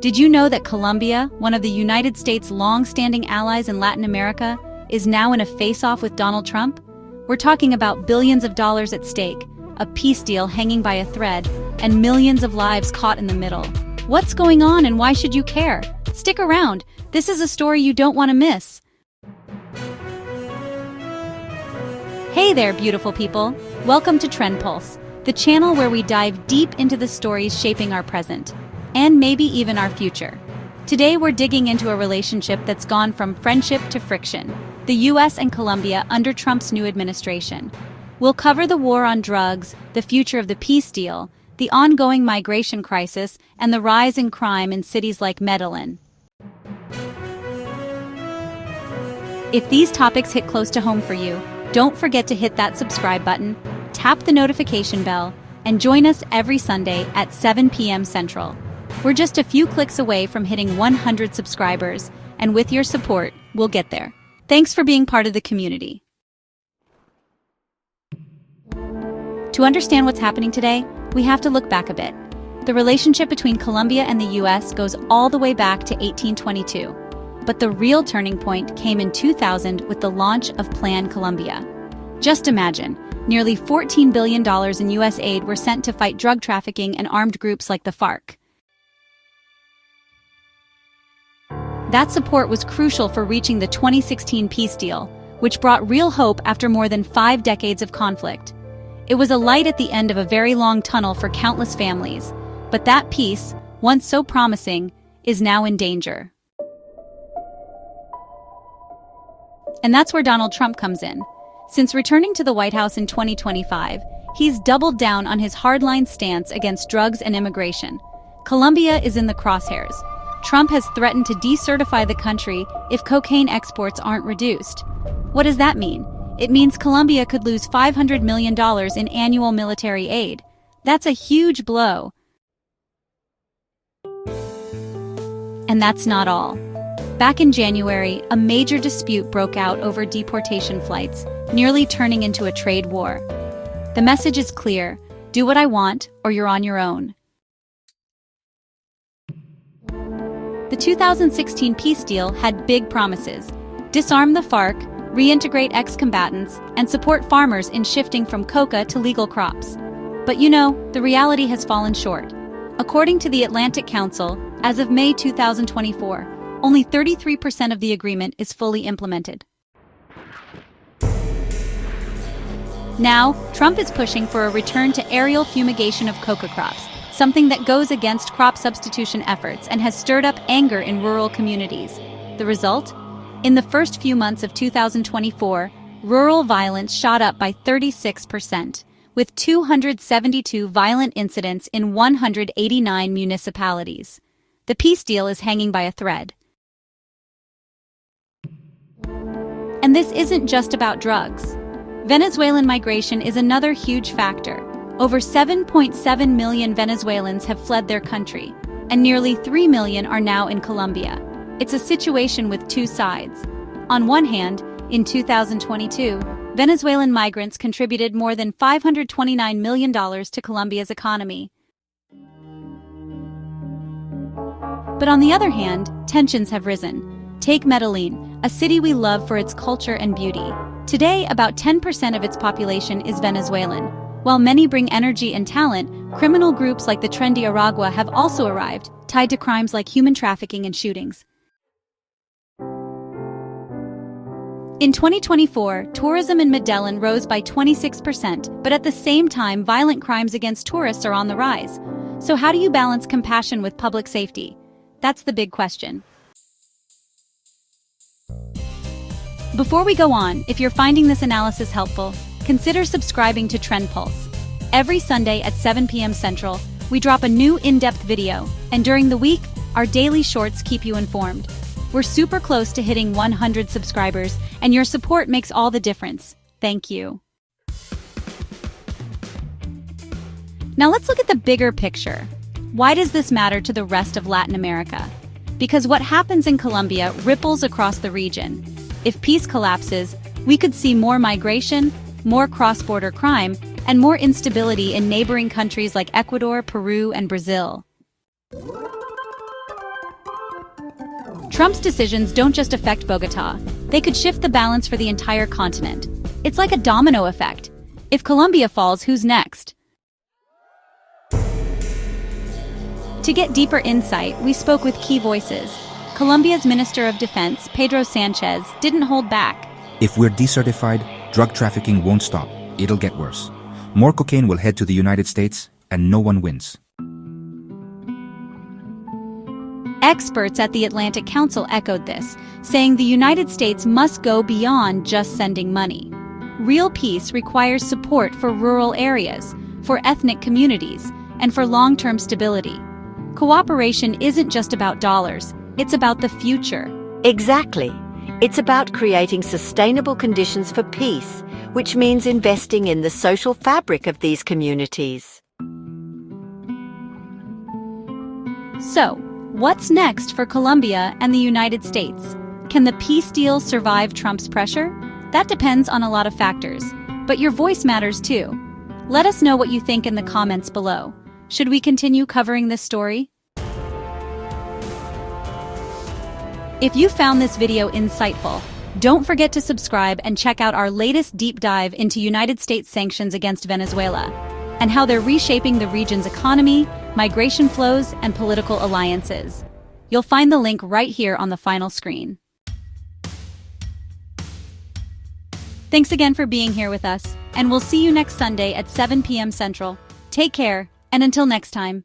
Did you know that Colombia, one of the United States' long-standing allies in Latin America, is now in a face-off with Donald Trump? We're talking about billions of dollars at stake, a peace deal hanging by a thread, and millions of lives caught in the middle. What's going on and why should you care? Stick around. This is a story you don't want to miss. Hey there, beautiful people. Welcome to TrendPulse, the channel where we dive deep into the stories shaping our present, and maybe even our future. Today we're digging into a relationship that's gone from friendship to friction, the U.S. and Colombia under Trump's new administration. We'll cover the war on drugs, the future of the peace deal, the ongoing migration crisis, and the rise in crime in cities like Medellín. If these topics hit close to home for you, don't forget to hit that subscribe button, tap the notification bell, and join us every Sunday at 7 p.m. Central. We're just a few clicks away from hitting 100 subscribers, and with your support, we'll get there. Thanks for being part of the community. To understand what's happening today, we have to look back a bit. The relationship between Colombia and the U.S. goes all the way back to 1822. But the real turning point came in 2000 with the launch of Plan Colombia. Just imagine, nearly $14 billion in U.S. aid were sent to fight drug trafficking and armed groups like the FARC. That support was crucial for reaching the 2016 peace deal, which brought real hope after more than 5 decades of conflict. It was a light at the end of a very long tunnel for countless families, but that peace, once so promising, is now in danger. And that's where Donald Trump comes in. Since returning to the White House in 2025, he's doubled down on his hardline stance against drugs and immigration. Colombia is in the crosshairs. Trump has threatened to decertify the country if cocaine exports aren't reduced. What does that mean? It means Colombia could lose $500 million in annual military aid. That's a huge blow. And that's not all. Back in January, a major dispute broke out over deportation flights, nearly turning into a trade war. The message is clear: do what I want, or you're on your own. The 2016 peace deal had big promises: disarm the FARC, reintegrate ex-combatants, and support farmers in shifting from coca to legal crops. But the reality has fallen short. According to the Atlantic Council, as of May 2024, only 33% of the agreement is fully implemented. Now, Trump is pushing for a return to aerial fumigation of coca crops, something that goes against crop substitution efforts and has stirred up anger in rural communities. The result? In the first few months of 2024, rural violence shot up by 36%, with 272 violent incidents in 189 municipalities. The peace deal is hanging by a thread. And this isn't just about drugs. Venezuelan migration is another huge factor. Over 7.7 million Venezuelans have fled their country, and nearly 3 million are now in Colombia. It's a situation with two sides. On one hand, in 2022, Venezuelan migrants contributed more than $529 million to Colombia's economy. But on the other hand, tensions have risen. Take Medellín, a city we love for its culture and beauty. Today, about 10% of its population is Venezuelan. While many bring energy and talent, criminal groups like the trendy Aragua have also arrived, tied to crimes like human trafficking and shootings. In 2024, tourism in Medellín rose by 26%, but at the same time, violent crimes against tourists are on the rise. So how do you balance compassion with public safety? That's the big question. Before we go on, if you're finding this analysis helpful, consider subscribing to TrendPulse. Every Sunday at 7 p.m. Central, we drop a new in-depth video, and during the week, our daily shorts keep you informed. We're super close to hitting 100 subscribers, and your support makes all the difference. Thank you. Now let's look at the bigger picture. Why does this matter to the rest of Latin America? Because what happens in Colombia ripples across the region. If peace collapses, we could see more migration, more cross-border crime, and more instability in neighboring countries like Ecuador, Peru, and Brazil. Trump's decisions don't just affect Bogotá. They could shift the balance for the entire continent. It's like a domino effect. If Colombia falls, who's next? To get deeper insight, we spoke with key voices. Colombia's Minister of Defense, Pedro Sanchez, didn't hold back. If we're decertified, drug trafficking won't stop. It'll get worse. More cocaine will head to the United States, and no one wins. Experts at the Atlantic Council echoed this, saying the United States must go beyond just sending money. Real peace requires support for rural areas, for ethnic communities, and for long-term stability. Cooperation isn't just about dollars, it's about the future. Exactly. It's about creating sustainable conditions for peace, which means investing in the social fabric of these communities. So, what's next for Colombia and the United States? Can the peace deal survive Trump's pressure? That depends on a lot of factors, but your voice matters too. Let us know what you think in the comments below. Should we continue covering this story? If you found this video insightful, don't forget to subscribe and check out our latest deep dive into United States sanctions against Venezuela and how they're reshaping the region's economy, migration flows, and political alliances. You'll find the link right here on the final screen. Thanks again for being here with us, and we'll see you next Sunday at 7 p.m. Central. Take care, and until next time.